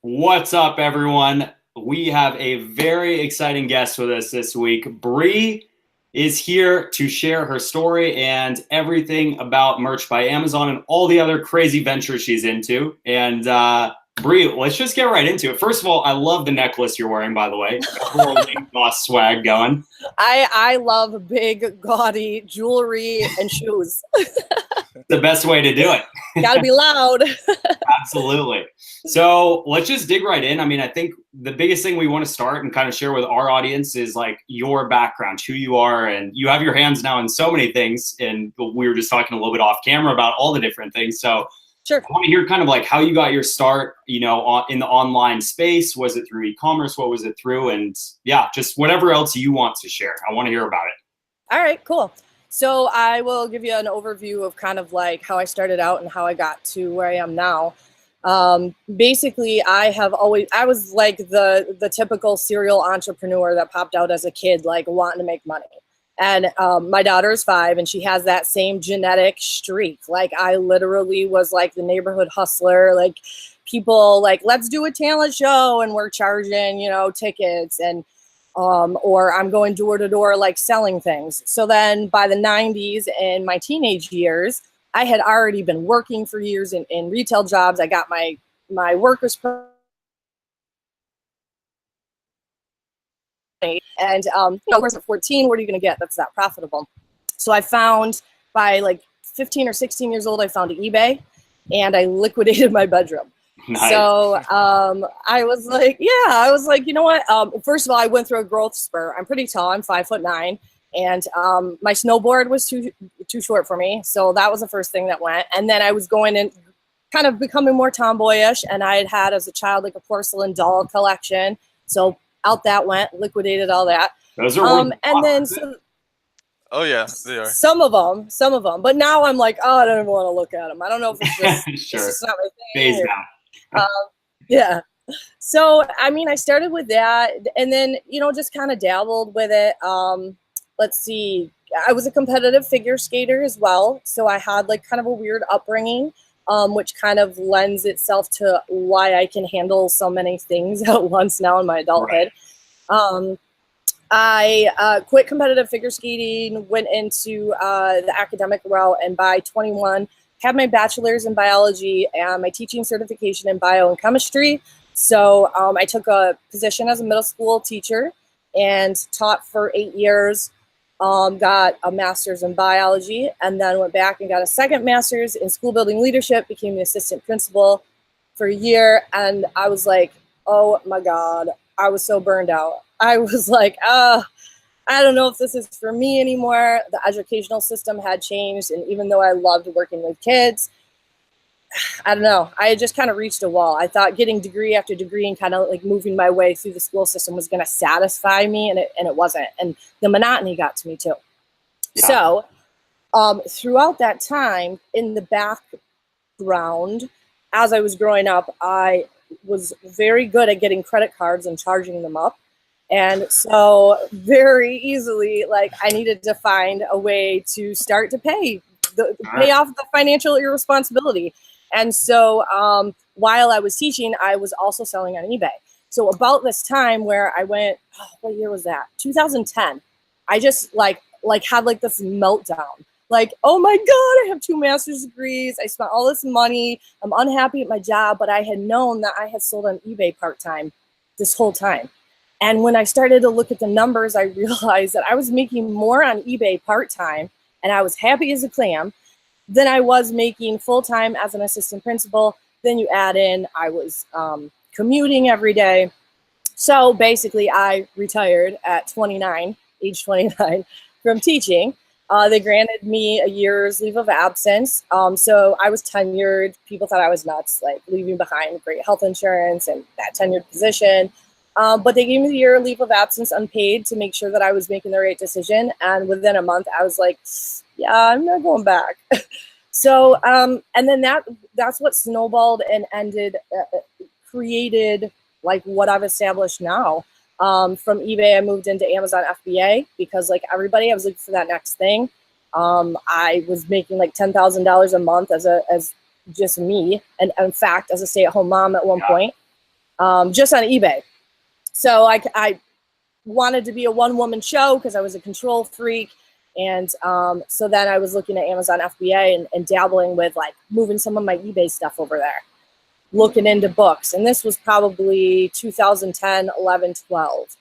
What's up, everyone? We have a very exciting guest with us this week. Bree is here to share her story and everything about Merch by Amazon and all the other crazy ventures she's into. And Bree, let's just get right into it. First of all, I love the necklace you're wearing, by the way. Boss swag going. I love big, gaudy jewelry and shoes. The best way to do it. Gotta be loud. Absolutely. So let's just dig right in. I mean, I think the biggest thing we want to start and kind of share with our audience is like your background, who you are, and you have your hands now in so many things. And we were just talking a little bit off camera about all the different things. So Sure. I want to hear kind of like how you got your start, you know, in the online space. Was it through e-commerce? What was it through? And yeah, just whatever else you want to share. I want to hear about it. All right, cool. So I will give you an overview of kind of like how I started out and how I got to where I am now. Basically, I was like the typical serial entrepreneur that popped out as a kid, like wanting to make money. And my daughter is 5 and she has that same genetic streak. Like I literally was like the neighborhood hustler, like people like, let's do a talent show and we're charging, tickets and or I'm going door to door, like selling things. So then by the 90s in my teenage years, I had already been working for years in retail jobs. I got my workers permit. And, where's at 14, what are you going to get that's that profitable? So I found by like 15 or 16 years old, I found eBay and I liquidated my bedroom. Nice. So I was like, you know what? First of all, I went through a growth spurt. I'm pretty tall. I'm 5'9", and my snowboard was too short for me. So that was the first thing that went. And then I was going and kind of becoming more tomboyish. And I had as a child like a porcelain doll collection. So out that went, liquidated all that. Those are and then so, oh yeah, they are. Some of them. But now I'm like, oh, I don't even want to look at them. I don't know if it's just sure. It's not my thing. Phase out. Yeah. So, I mean, I started with that and then, just kind of dabbled with it. Let's see. I was a competitive figure skater as well. So I had like kind of a weird upbringing, which kind of lends itself to why I can handle so many things at once now in my adulthood. Right. I quit competitive figure skating, went into the academic route, and by 21, had my bachelor's in biology and my teaching certification in bio and chemistry. So I took a position as a middle school teacher and taught for 8 years, got a master's in biology, and then went back and got a second master's in school building leadership, became the assistant principal for a year. And I was like, oh my God, I was so burned out. I was like, I don't know if this is for me anymore. The educational system had changed. And even though I loved working with kids, I don't know. I had just kind of reached a wall. I thought getting degree after degree and kind of like moving my way through the school system was going to satisfy me. And it wasn't. And the monotony got to me too. Yeah. So throughout that time in the background, as I was growing up, I was very good at getting credit cards and charging them up. And so very easily, like I needed to find a way to start to pay off the financial irresponsibility. And so while I was teaching, I was also selling on eBay. So about this time where I went, what year was that? 2010. I just like had like this meltdown. Like, oh my God, I have 2 master's degrees. I spent all this money. I'm unhappy at my job, but I had known that I had sold on eBay part-time this whole time. And when I started to look at the numbers, I realized that I was making more on eBay part-time, and I was happy as a clam, than I was making full-time as an assistant principal. Then you add in, I was commuting every day. So basically, I retired at age 29, from teaching. They granted me a year's leave of absence. So I was tenured. People thought I was nuts, like leaving behind great health insurance and that tenured position. But they gave me the year leave of absence unpaid to make sure that I was making the right decision. And within a month, I was like, yeah, I'm not going back. So, and then that's what snowballed and created like what I've established now. From eBay, I moved into Amazon FBA because like everybody, I was looking for that next thing. I was making like $10,000 a month as just me. And in fact, as a stay-at-home mom at one point. just on eBay. So I wanted to be a one-woman show because I was a control freak. And so then I was looking at Amazon FBA and dabbling with like moving some of my eBay stuff over there, looking into books. And this was probably 2010, 11, 12.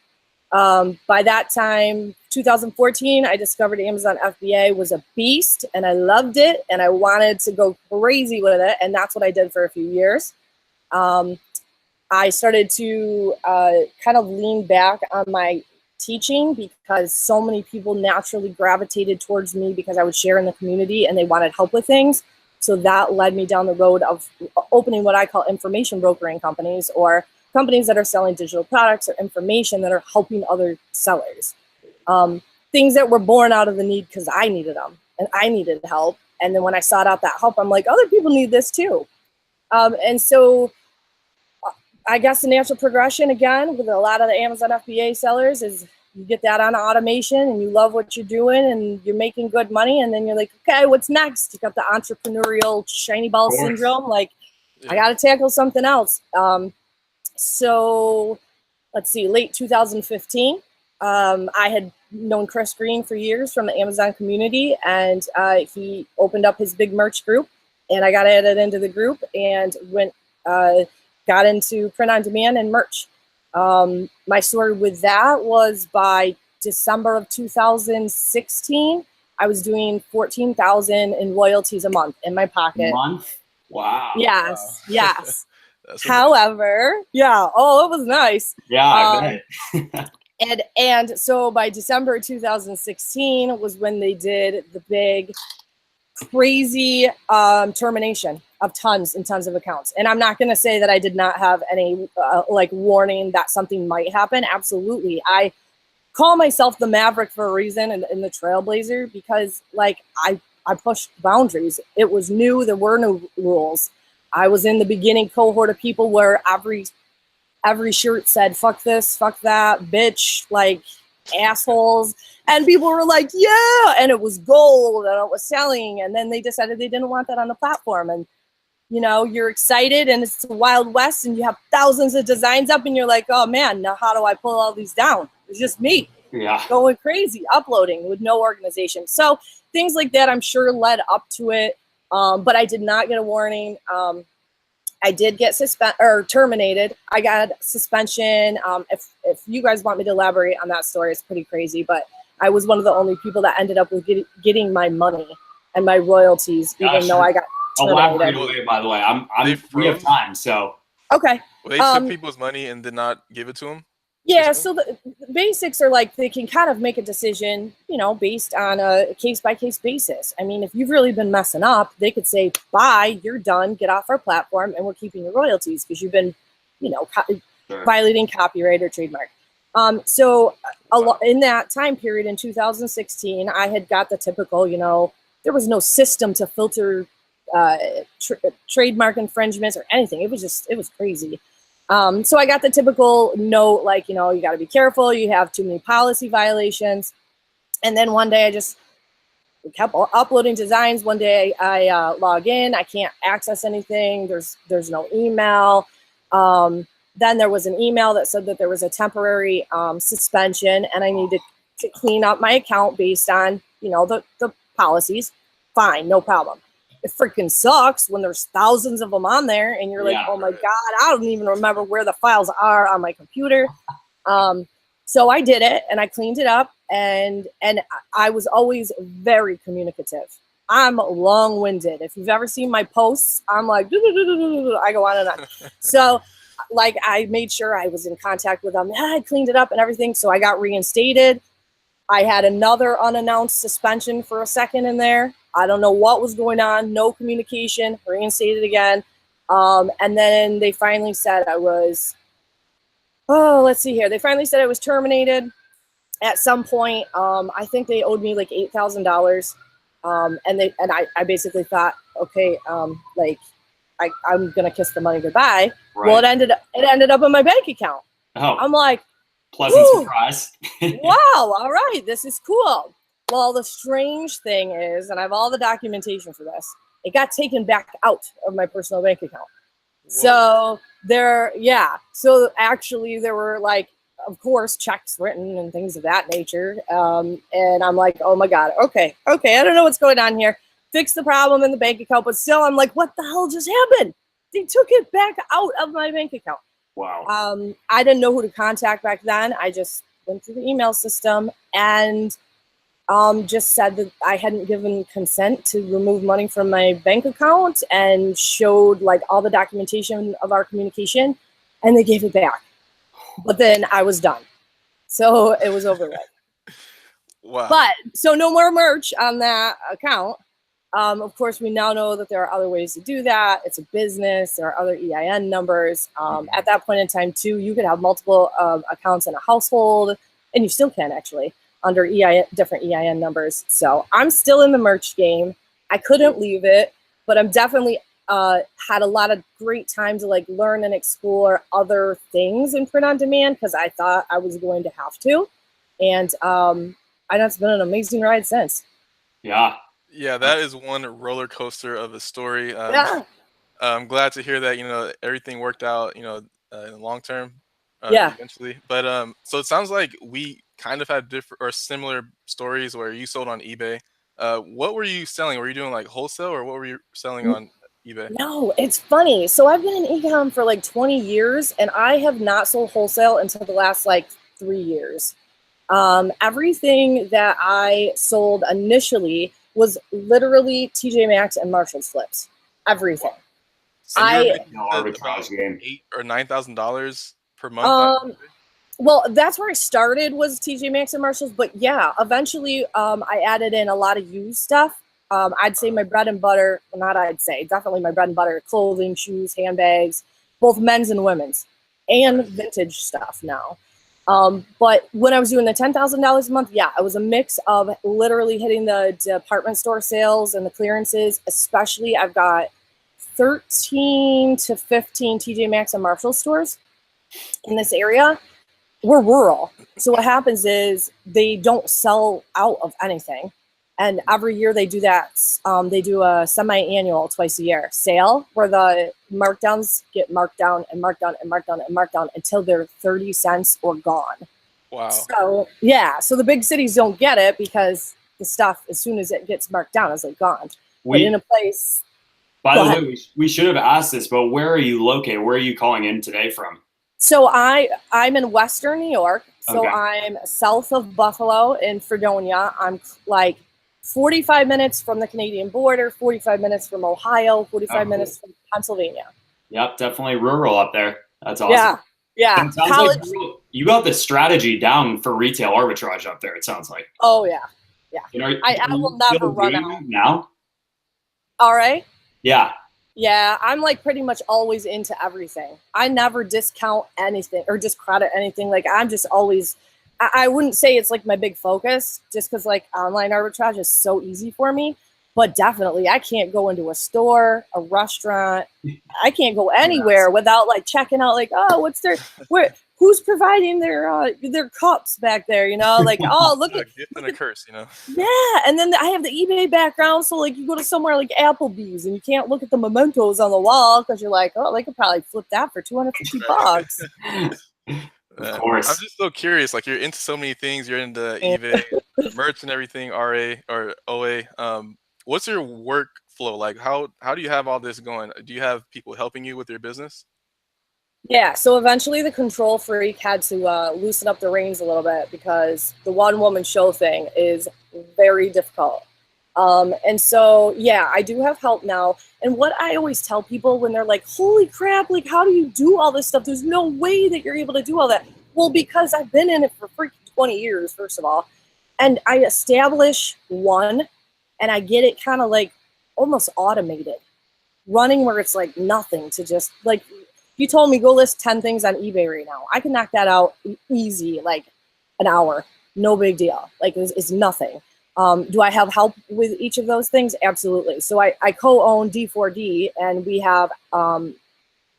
By that time, 2014, I discovered Amazon FBA was a beast and I loved it and I wanted to go crazy with it. And that's what I did for a few years. I started to kind of lean back on my teaching because so many people naturally gravitated towards me because I would share in the community and they wanted help with things. So that led me down the road of opening what I call information brokering companies, or companies that are selling digital products or information that are helping other sellers. Things that were born out of the need because I needed them and I needed help. And then when I sought out that help, I'm like, other people need this too. And so I guess the natural progression, again, with a lot of the Amazon FBA sellers is you get that on automation and you love what you're doing and you're making good money. And then you're like, okay, what's next? You got the entrepreneurial shiny ball syndrome. Like, I got to tackle something else. So let's see, late 2015, I had known Chris Greene for years from the Amazon community, and he opened up his big merch group, and I got added into the group and got into print on demand and merch. My story with that was by December of 2016, I was doing $14,000 in royalties a month in my pocket. A month? Wow. Yes, Wow. yes. That's However, yeah, oh, it was nice. Yeah, I bet. And so by December 2016 was when they did the big, crazy termination of tons and tons of accounts. And I'm not going to say that I did not have any like warning that something might happen. Absolutely. I call myself the Maverick for a reason and the Trailblazer because like I pushed boundaries. It was new. There were no rules. I was in the beginning cohort of people where every shirt said, fuck this, fuck that, bitch, like assholes. And people were like, yeah, and it was gold and it was selling. And then they decided they didn't want that on the platform. And, you know, you're excited and it's the Wild West and you have thousands of designs up and you're like, oh man, now how do I pull all these down? It's just me going crazy, uploading with no organization. So things like that, I'm sure led up to it. But I did not get a warning. I did get terminated. I got suspension. If you guys want me to elaborate on that story, it's pretty crazy. But I was one of the only people that ended up with getting my money and my royalties, even though I got terminated. Elaborate away, by the way. We have time, so. Okay. Well, they took people's money and did not give it to them? Yeah, so the basics are like they can kind of make a decision, you know, based on a case-by-case basis. I mean, if you've really been messing up, they could say, bye, you're done, get off our platform, and we're keeping your royalties because you've been, you know, violating copyright or trademark. So in that time period in 2016, I had got the typical, you know, there was no system to filter trademark infringements or anything. It was crazy. So I got the typical note, like, you know, you got to be careful. You have too many policy violations. And then one day I just kept uploading designs. One day I log in. I can't access anything. There's no email. Then there was an email that said that there was a temporary suspension and I needed to clean up my account based on, you know, the policies. Fine, no problem. It freaking sucks when there's thousands of them on there and you're like, oh my God, I don't even remember where the files are on my computer. So I did it and I cleaned it up and I was always very communicative. I'm long-winded. If you've ever seen my posts, I'm like, I go on and on. So like I made sure I was in contact with them. I cleaned it up and everything. So I got reinstated. I had another unannounced suspension for a second in there. I don't know what was going on. No communication. Reinstated again. And then they finally said I was, let's see here. They finally said I was terminated at some point. I think they owed me like $8,000. And I basically thought, okay, like I'm going to kiss the money goodbye. Right. Well, it ended up in my bank account. Oh, I'm like, pleasant surprise. Wow. All right. This is cool. Well, the strange thing is, and I have all the documentation for this, it got taken back out of my personal bank account. Whoa. So Yeah. So actually there were like, of course, checks written and things of that nature. And I'm like, oh my God, okay, I don't know what's going on here. Fix the problem in the bank account, but still I'm like, what the hell just happened? They took it back out of my bank account. Wow. I didn't know who to contact back then. I just went through the email system and just said that I hadn't given consent to remove money from my bank account and showed like all the documentation of our communication, and they gave it back. But then I was done. So it was over with. Wow. But so no more merch on that account. Of course, we now know that there are other ways to do that. It's a business. There are other EIN numbers. At that point in time, too, you could have multiple accounts in a household, and you still can actually under different EIN numbers. So I'm still in the merch game. I couldn't leave it, but I'm definitely had a lot of great time to like learn and explore other things in print on demand because I thought I was going to have to, and I know it's been an amazing ride since. Yeah. Yeah, that is one roller coaster of a story. Yeah. I'm glad to hear that, everything worked out, in the long term, Yeah. eventually. But so it sounds like we kind of had different or similar stories where you sold on eBay. What were you selling? Were you doing like wholesale or what were you selling on eBay? No, it's funny. So I've been in e-com for like 20 years and I have not sold wholesale until the last like 3 years. Everything that I sold initially was literally TJ Maxx and Marshall's flips. Everything. So you're making arbitrage game. $8,000 or $9,000 per month. Well, that's where I started was TJ Maxx and Marshalls, but yeah, eventually I added in a lot of used stuff. I'd say my bread and butter, well, not I'd say, definitely my bread and butter, clothing, shoes, handbags, both men's and women's, and vintage stuff now. But when I was doing the $10,000 a month, yeah, it was a mix of literally hitting the department store sales and the clearances. Especially, I've got 13 to 15 TJ Maxx and Marshall stores in this area. We're rural. So what happens is they don't sell out of anything. And every year they do that. They do a semi-annual twice a year sale where the markdowns get marked down and marked down and marked down and marked down until they're 30 cents or gone. Wow. So yeah, so the big cities don't get it because the stuff, as soon as it gets marked down, is like gone. But in a place. By the way, we should have asked this, but where are you located? Where are you calling in today from? So I'm in Western New York. So Okay. I'm south of Buffalo in Fredonia. I'm like 45 minutes from the Canadian border, 45 minutes from Ohio, 45 minutes from Pennsylvania. Yep, definitely rural up there. That's awesome. Yeah, yeah. It sounds like you got the strategy down for retail arbitrage up there, it sounds like. Oh, yeah. Yeah. I will never still run doing out. it now? All right. Yeah. Yeah, I'm like pretty much always into everything. I never discount anything or discredit anything. Like I'm just always, I wouldn't say it's like my big focus just because like online arbitrage is so easy for me. But definitely I can't go into a store, a restaurant. I can't go anywhere without like checking out like, oh, what's their, who's providing their cups back there, like, oh, look at gift and a curse, Yeah, and then I have the eBay background, so like you go to somewhere like Applebee's and you can't look at the mementos on the wall because you're like, oh, they could probably flip that for $250. Of course. I'm just so curious. Like you're into so many things. You're into eBay, merch, and everything. RA or OA. What's your workflow like? How do you have all this going? Do you have people helping you with your business? Yeah, so eventually the control freak had to loosen up the reins a little bit because the one-woman show thing is very difficult. And so, yeah, I do have help now. And what I always tell people when they're like, holy crap, like, how do you do all this stuff? There's no way that you're able to do all that. Well, because I've been in it for freaking 20 years, first of all. And I establish one, and I get it kind of like almost automated, running where it's like nothing to just like, you told me go list 10 things on eBay right now. I can knock that out easy, like an hour. No big deal. Like it's nothing. Do I have help with each of those things? Absolutely. So I co-own D4D, and we have at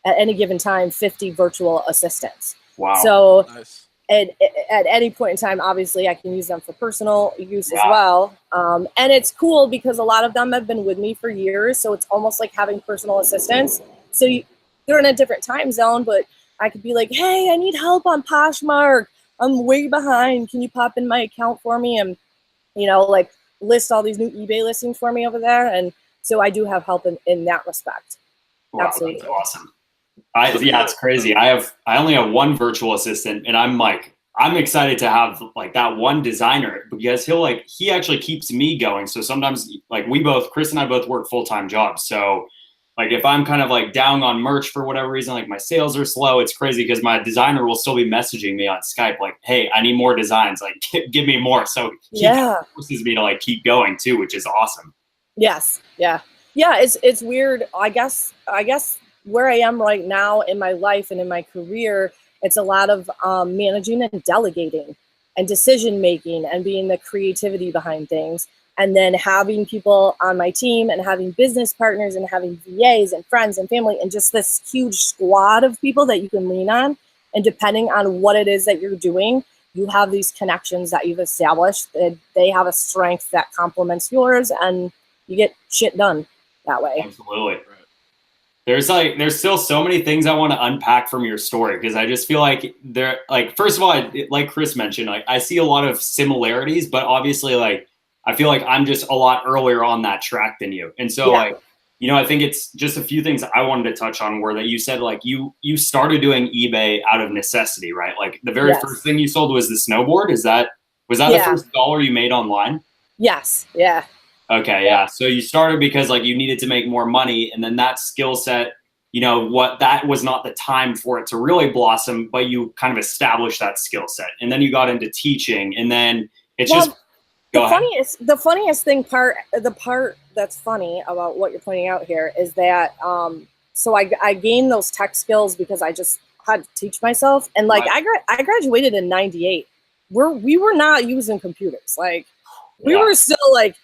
any given time 50 virtual assistants. Wow. So Nice. at any point in time, obviously, I can use them for personal use as well. And it's cool because a lot of them have been with me for years. So it's almost like having personal assistants. So they're in a different time zone, but I could be like, hey, I need help on Poshmark. I'm way behind. Can you pop in my account for me? And, like list all these new eBay listings for me over there. And so I do have help in that respect. Wow, Absolutely. that's awesome. It's crazy. I only have one virtual assistant, and I'm excited to have like that one designer, because he actually keeps me going. So sometimes like Chris and I both work full-time jobs. So like if I'm kind of like down on merch for whatever reason, like my sales are slow, it's crazy because my designer will still be messaging me on Skype like, hey, I need more designs, like give me more. So he forces me to like keep going too, which is awesome. Yes. Yeah. Yeah. It's weird. I guess where I am right now in my life and in my career, it's a lot of managing and delegating and decision making and being the creativity behind things. And then having people on my team and having business partners and having VAs and friends and family and just this huge squad of people that you can lean on. And depending on what it is that you're doing, you have these connections that you've established. They have a strength that complements yours, and you get shit done that way. Absolutely. There's still so many things I want to unpack from your story, because I just feel like first of all, like Chris mentioned, like I see a lot of similarities, but obviously like I feel like I'm just a lot earlier on that track than you. And so I think it's just a few things I wanted to touch on were that you said like you started doing eBay out of necessity, right? Like the very first thing you sold was the snowboard. Was that the first dollar you made online? Yes. Yeah. Okay, yeah. So you started because like you needed to make more money, and then that skill set, that was not the time for it to really blossom, but you kind of established that skill set, and then you got into teaching, and then it's the funniest thing the part that's funny about what you're pointing out here is that so I gained those tech skills because I just had to teach myself, and like I graduated in '98. We were not using computers, like we were still like.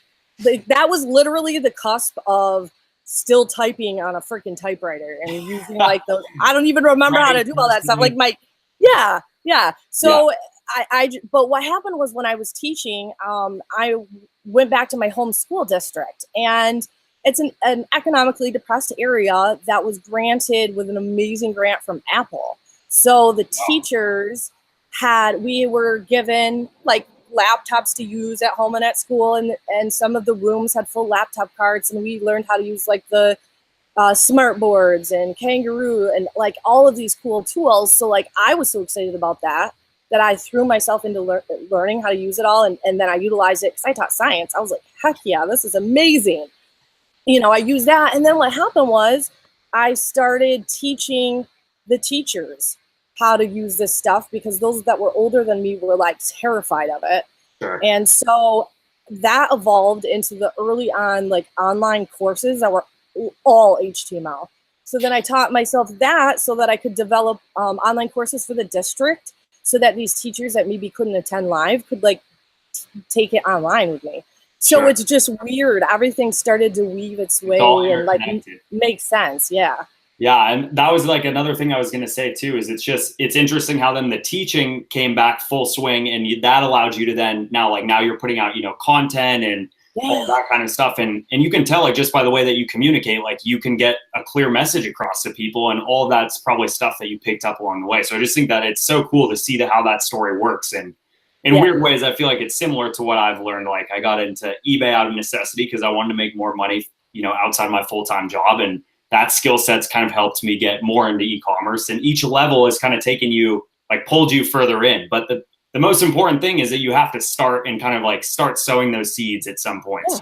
That was literally the cusp of still typing on a freaking typewriter and using like those. I don't even remember how to do all that stuff. Like So but what happened was when I was teaching, I went back to my home school district, and it's an economically depressed area that was granted with an amazing grant from Apple. So the teachers we were given like laptops to use at home and at school, and some of the rooms had full laptop carts, and we learned how to use like the smart boards and Kangaroo and like all of these cool tools. So like I was so excited about that I threw myself into learning how to use it all, and then I utilized it because I taught science. I was like, heck yeah, this is amazing. I used that, and then what happened was I started teaching the teachers how to use this stuff, because those that were older than me were like terrified of it. Sure. And so that evolved into the early on like online courses that were all HTML. So then I taught myself that so that I could develop online courses for the district, so that these teachers that maybe couldn't attend live could like take it online with me. So It's just weird. Everything started to weave its way and like make sense. Yeah. Yeah, and that was like another thing I was going to say too, is it's interesting how then the teaching came back full swing, and that allowed you to then now you're putting out, content and all that kind of stuff. And you can tell like just by the way that you communicate, like you can get a clear message across to people, and all that's probably stuff that you picked up along the way. So I just think that it's so cool to see how that story works. And in weird ways, I feel like it's similar to what I've learned. Like I got into eBay out of necessity because I wanted to make more money, outside my full-time job. And that skill set's kind of helped me get more into e-commerce, and each level has kind of taken you, like pulled you further in. But the most important thing is that you have to start and kind of like start sowing those seeds at some point. So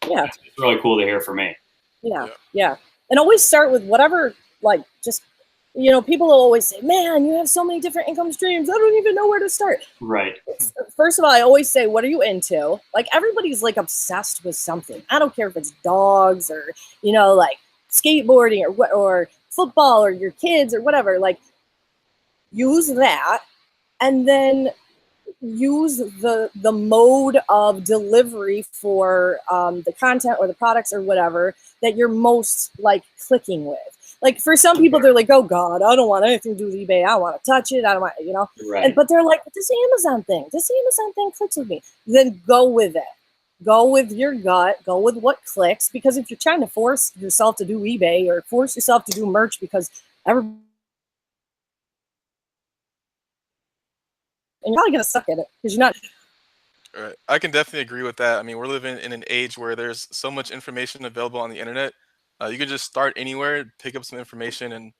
it's really cool to hear from me. Yeah. And always start with whatever, like just, people will always say, man, you have so many different income streams. I don't even know where to start. Right. First of all, I always say, what are you into? Like everybody's like obsessed with something. I don't care if it's dogs or, like skateboarding or football or your kids or whatever. Like use that, and then use the mode of delivery for the content or the products or whatever that you're most like clicking with. Like for some people, they're like, oh God, I don't want anything to do with eBay. I don't want to touch it. I don't want, but they're like, this Amazon thing clicks with me. Then go with it. go with your gut, go with what clicks, because if you're trying to force yourself to do eBay or force yourself to do merch because everybody, and you're probably gonna suck at it because you're not. Right. I can definitely agree with that. I mean, we're living in an age where there's so much information available on the internet. You could just start anywhere, pick up some information, and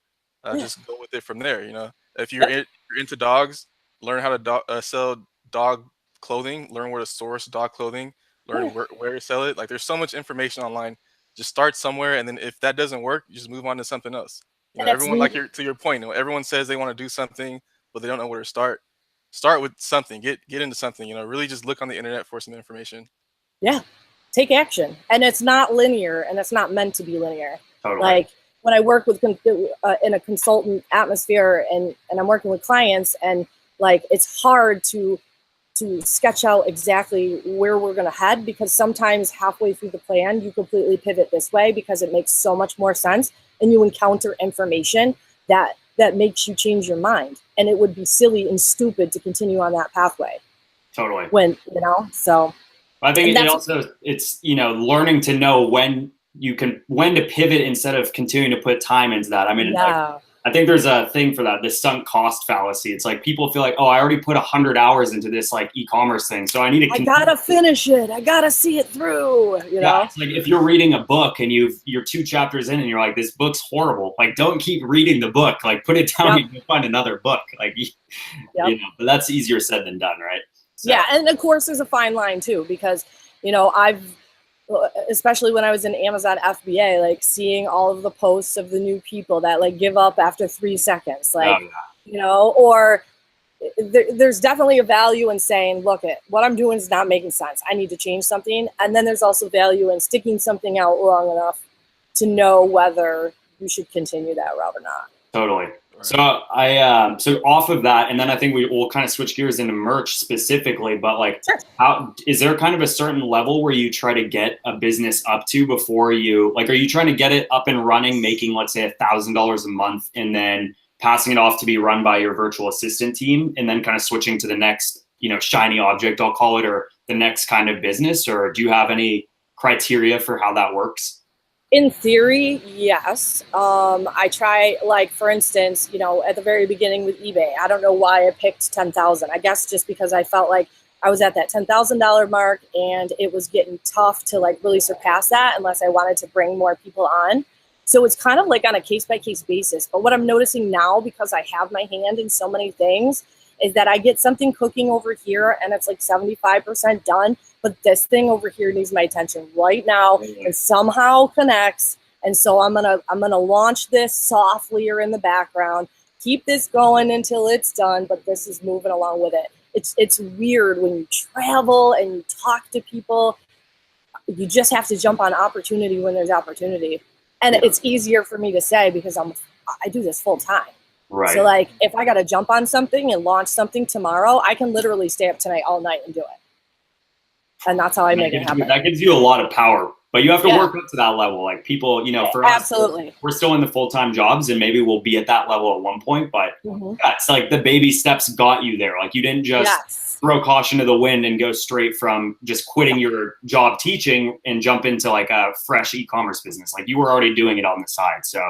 Yeah. just go with it from there. You know, if Yep. you're into dogs, learn how to sell dog clothing, learn where to source dog clothing, learn Yeah. where to sell it. Like, there's so much information online. Just start somewhere, and then if that doesn't work, you just move on to something else. You And know, that's everyone, like to your point, you know, everyone says they want to do something, but they don't know where to start. Start with something. Get into something. You know, really just look on the internet for some information. yeah, take action. And it's not linear, and it's not meant to be linear. Totally. Like when I work with in a consultant atmosphere, and I'm working with clients, and like it's hard to sketch out exactly where we're going to head, because sometimes halfway through the plan you completely pivot this way because it makes so much more sense, and you encounter information that makes you change your mind, and it would be silly and stupid to continue on that pathway. Totally. When, you know, so I think it's, you know, learning to know when to pivot instead of continuing to put time into that. I mean, yeah. like, I think there's a thing for that, the sunk cost fallacy. It's like people feel like, oh, I already put 100 hours into this like e-commerce thing, so I need to. I gotta finish it. I gotta see it through. You know, it's like if you're reading a book and you're 2 chapters in and you're like, this book's horrible. Like, don't keep reading the book. Like, put it down. Yep. And find another book. Like, you know, but that's easier said than done, right? So. Yeah, and of course there's a fine line too, because you know especially when I was in Amazon FBA, like seeing all of the posts of the new people that like give up after 3 seconds, like, you know, or there's definitely a value in saying, look, what I'm doing is not making sense. I need to change something. And then there's also value in sticking something out long enough to know whether you should continue that route or not. Totally. So so off of that, and then I think we'll kind of switch gears into merch specifically, but like, sure. How is there kind of a certain level where you try to get a business up to before you, like, are you trying to get it up and running, making, let's say, $1,000 a month, and then passing it off to be run by your virtual assistant team, and then kind of switching to the next, you know, shiny object, I'll call it, or the next kind of business? Or do you have any criteria for how that works? In theory, yes. I try, like, for instance, you know, at the very beginning with eBay, I don't know why I picked 10,000. I guess just because I felt like I was at that $10,000 mark, and it was getting tough to like really surpass that unless I wanted to bring more people on. So it's kind of like on a case-by-case basis. But what I'm noticing now, because I have my hand in so many things, is that I get something cooking over here and it's like 75% done, but this thing over here needs my attention right now and somehow connects. And so I'm gonna launch this softly or in the background, keep this going until it's done, but this is moving along with it. It's weird when you travel and you talk to people. You just have to jump on opportunity when there's opportunity. And it's easier for me to say because I do this full time. Right. So like if I got to jump on something and launch something tomorrow, I can literally stay up tonight all night and do it. And that's how I make it happen. That gives you a lot of power, but you have to work up to that level. Like people, you know, for us, we're still in the full-time jobs, and maybe we'll be at that level at one point, but it's like the baby steps got you there. Like you didn't just throw caution to the wind and go straight from just quitting your job teaching and jump into like a fresh e-commerce business. Like you were already doing it on the side. So,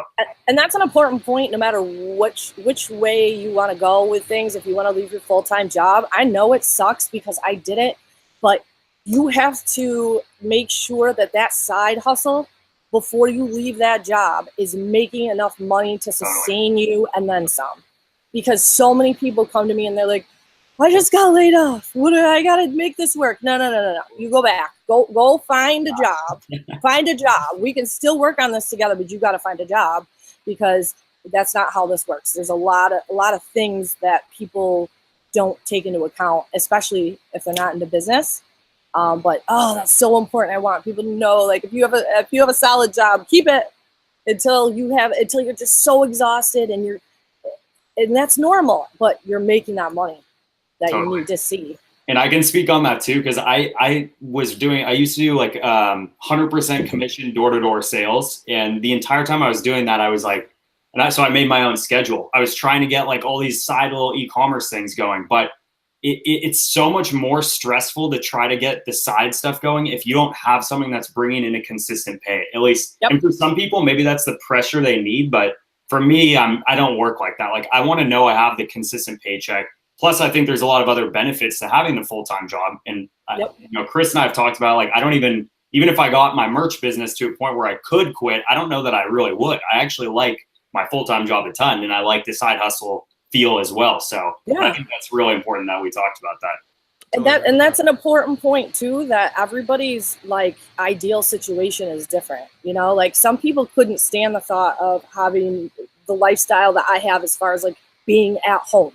and that's an important point, no matter which way you want to go with things. If you want to leave your full-time job, I know it sucks because I did it, but you have to make sure that that side hustle before you leave that job is making enough money to sustain you and then some. Because so many people come to me and they're like, I just got laid off. I got to make this work. No. You go back. Go find a job. Find a job. We can still work on this together, but you got to find a job, because that's not how this works. There's a lot of things that people don't take into account, especially if they're not into business. But that's so important. I want people to know, like, if you have a solid job, keep it until you're just so exhausted and that's normal, but you're making that money that you need to see. And I can speak on that too, because I used to do like 100% commission door-to-door sales, and the entire time I was doing that, I was like, so I made my own schedule. I was trying to get like all these side little e-commerce things going, but it's so much more stressful to try to get the side stuff going if you don't have something that's bringing in a consistent pay, at least. Yep. And for some people, maybe that's the pressure they need. But for me, I don't work like that. Like, I want to know I have the consistent paycheck. Plus, I think there's a lot of other benefits to having the full-time job. And, Yep. Chris and I have talked about, like, I don't even if I got my merch business to a point where I could quit, I don't know that I really would. I actually like my full-time job a ton, and I like the side hustle feel as well. So Yeah. I think that's really important that we talked about that. And that's an important point too, that everybody's like ideal situation is different. Like some people couldn't stand the thought of having the lifestyle that I have as far as like being at home.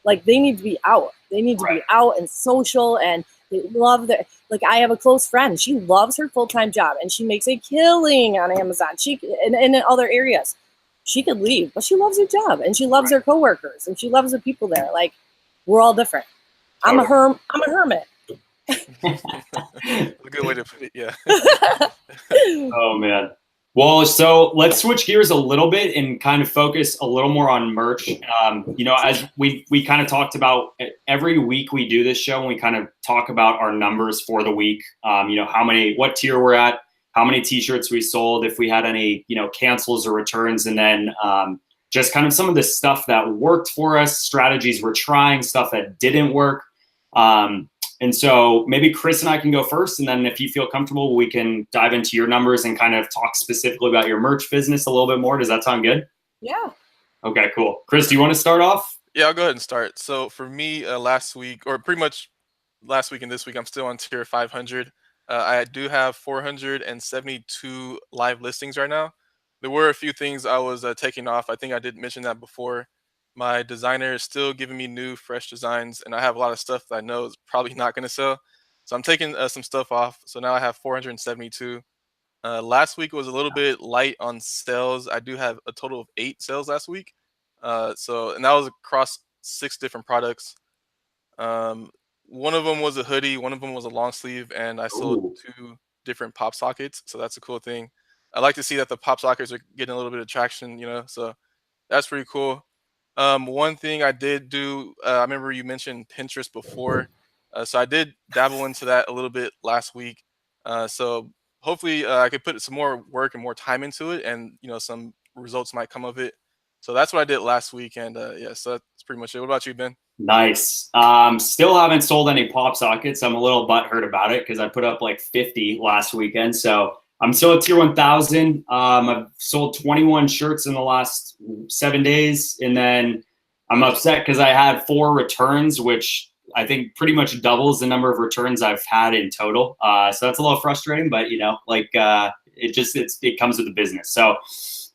Like they need to be out. They need to be out and social, and they love their, like I have a close friend. She loves her full-time job and she makes a killing on Amazon. And in other areas. She could leave, but she loves her job and she loves her coworkers and she loves the people there. Like we're all different. I'm a hermit. A good way to put it. Yeah. Oh man. Well, so let's switch gears a little bit and kind of focus a little more on merch. As we kind of talked about, every week we do this show and we kind of talk about our numbers for the week. What tier we're at, how many t-shirts we sold, if we had any, cancels or returns, and then just kind of some of the stuff that worked for us, strategies we're trying, stuff that didn't work. And so maybe Chris and I can go first, and then if you feel comfortable, we can dive into your numbers and kind of talk specifically about your merch business a little bit more. Does that sound good? Yeah. Okay, cool. Chris, do you want to start off? Yeah, I'll go ahead and start. So for me, last week, or pretty much last week and this week, I'm still on tier 500. I do have 472 live listings right now. There were a few things I was taking off. I think I did mention that before. My designer is still giving me new, fresh designs, and I have a lot of stuff that I know is probably not going to sell. So I'm taking some stuff off. So now I have 472. Last week was a little bit light on sales. I do have a total of 8 sales last week. And that was across 6 different products. One of them was a hoodie, one of them was a long sleeve, and I sold 2 different pop sockets. So that's a cool thing. I like to see that the pop sockets are getting a little bit of traction, so that's pretty cool. One thing I did do, I remember you mentioned Pinterest before. So I did dabble into that a little bit last week. So hopefully I could put some more work and more time into it, and, some results might come of it. So that's what I did last week. And so that's pretty much it. What about you, Ben? Nice. Still haven't sold any pop sockets. I'm a little butthurt about it because I put up like 50 last weekend. So I'm still at tier 1,000. I've sold 21 shirts in the last 7 days. And then I'm upset because I had 4 returns, which I think pretty much doubles the number of returns I've had in total. So that's a little frustrating, but it comes with the business. So,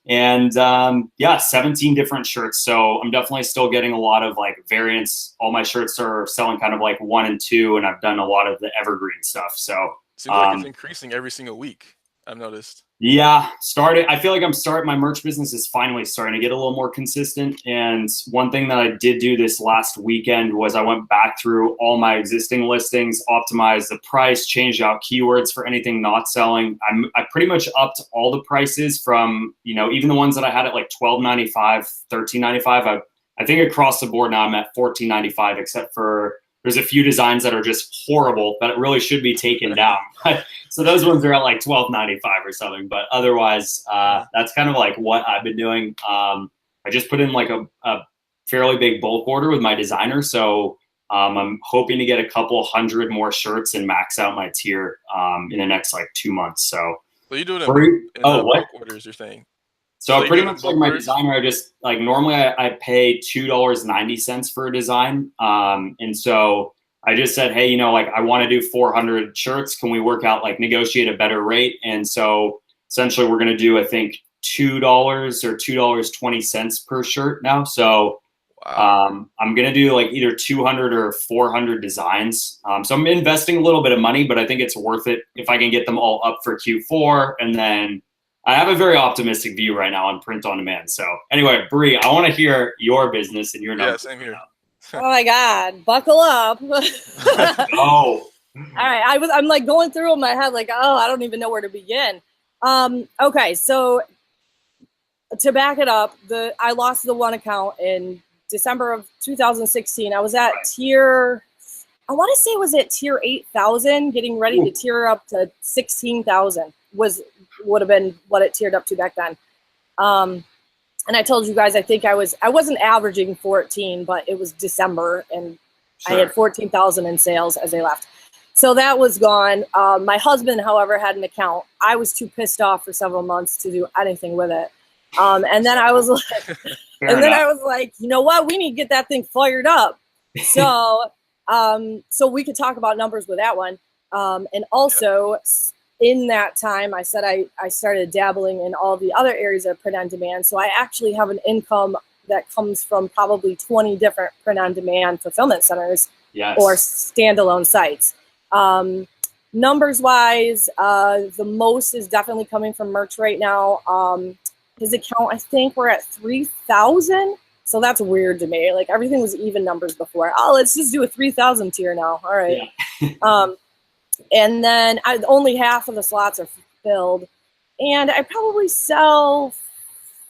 and 17 different shirts. So I'm definitely still getting a lot of like variants. All my shirts are selling kind of like 1 and 2, and I've done a lot of the evergreen stuff. So seems like it's increasing every single week, I've noticed. Yeah, I feel like my merch business is finally starting to get a little more consistent. And one thing that I did do this last weekend was I went back through all my existing listings, optimized the price, changed out keywords for anything not selling. I pretty much upped all the prices from, even the ones that I had at like $12.95, $13.95. I think across the board now I'm at $14.95, except for there's a few designs that are just horrible that really should be taken down. So those ones are at like $12.95 or something. But otherwise, that's kind of like what I've been doing. I just put in like a fairly big bulk order with my designer. So I'm hoping to get a couple hundred more shirts and max out my tier in the next like 2 months. So you're doing it in bulk orders, you're saying? So pretty much like my designer, I just like normally I pay $2.90 for a design. And so I just said, hey, I want to do 400 shirts. Can we work out like negotiate a better rate? And so essentially we're going to do, I think, $2 or $2.20 per shirt now. So I'm going to do like either 200 or 400 designs. So I'm investing a little bit of money, but I think it's worth it if I can get them all up for Q4. And then I have a very optimistic view right now on print on demand. So anyway, Bree, I want to hear your business and your numbers. Yeah, same here. Oh my God, buckle up. Oh. All right, I'm like going through in my head like, I don't even know where to begin. Okay, so to back it up, I lost the one account in December of 2016. I was at tier I want to say it was at tier 8,000, getting ready to tier up to 16,000 would have been what it tiered up to back then. And I told you guys, I think I wasn't averaging 14, but it was December, and sure. I had 14,000 in sales as I left. So that was gone. My husband, however, had an account. I was too pissed off for several months to do anything with it. And then I was like, you know what? We need to get that thing fired up. So, so we could talk about numbers with that one. And also in that time, I said I started dabbling in all the other areas of print on demand. So I actually have an income that comes from probably 20 different print on demand fulfillment centers or standalone sites. Numbers wise, the most is definitely coming from merch right now. His account, I think we're at 3,000. So that's weird to me. Like everything was even numbers before. Oh, let's just do a 3,000 tier now. All right. Yeah. And then only half of the slots are filled. And I probably sell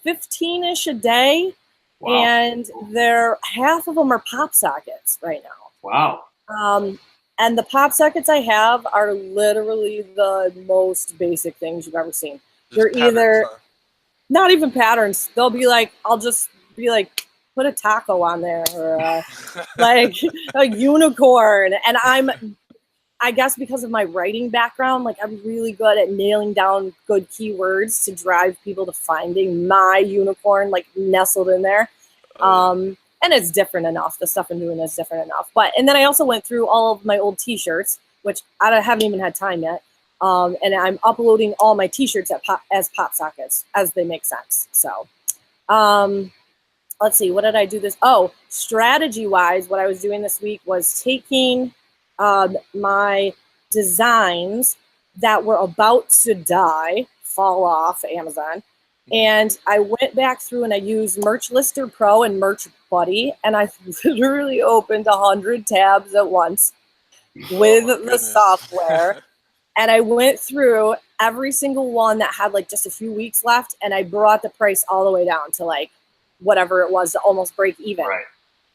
15-ish a day. Wow. And half of them are pop sockets right now. Wow. And the pop sockets I have are literally the most basic things you've ever seen. They're either not even patterns. They'll be like, I'll just be like, put a taco on there, or like a unicorn. And I guess because of my writing background, like I'm really good at nailing down good keywords to drive people to finding my unicorn, like nestled in there. And it's different enough. The stuff I'm doing is different enough. And then I also went through all of my old t-shirts, which I haven't even had time yet. And I'm uploading all my t-shirts as pop sockets as they make sense. So, let's see, what did I do this? Oh, strategy wise, what I was doing this week was taking my designs that were about to fall off Amazon. And I went back through and I used Merch Lister Pro and Merch Buddy. And I literally opened 100 tabs at once with the software. And I went through every single one that had like just a few weeks left. And I brought the price all the way down to like whatever it was to almost break even. Right.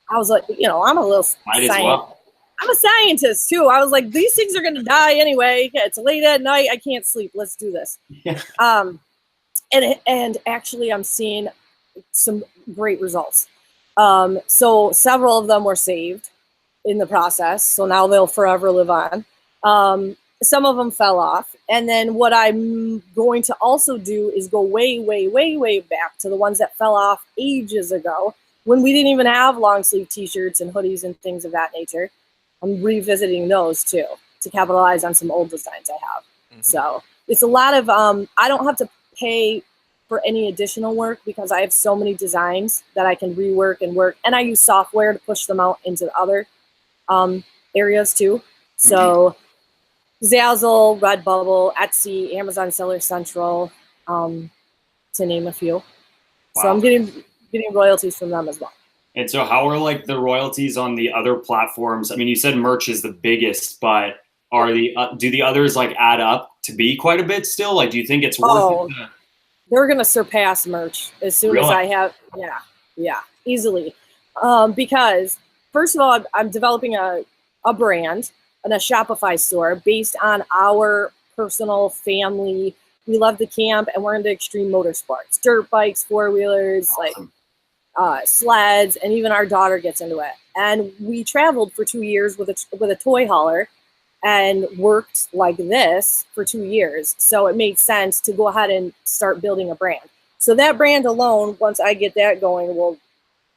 I was like, I'm a little scientist. I'm a scientist too. I was like, these things are going to die anyway. It's late at night. I can't sleep. Let's do this. Yeah. And actually I'm seeing some great results. So several of them were saved in the process. So now they'll forever live on. Some of them fell off. And then what I'm going to also do is go way, way, way, way back to the ones that fell off ages ago when we didn't even have long sleeve t-shirts and hoodies and things of that nature. I'm revisiting those too to capitalize on some old designs I have. Mm-hmm. So it's a lot of, I don't have to pay for any additional work because I have so many designs that I can rework and work. And I use software to push them out into other areas too. So Zazzle, Redbubble, Etsy, Amazon Seller Central, to name a few. Wow. So I'm getting royalties from them as well. And so how are like the royalties on the other platforms? I mean, you said merch is the biggest, but do the others like add up to be quite a bit still? Like, do you think it's worth it? They're going to surpass merch as soon as I have. Yeah, easily. Because first of all, I'm developing a brand and a Shopify store based on our personal family. We love to camp and we're into extreme motorsports, dirt bikes, four-wheelers, awesome. Like sleds, and even our daughter gets into it. And we traveled for 2 years with a toy hauler and worked like this for 2 years. So it made sense to go ahead and start building a brand. So that brand alone, once I get that going, will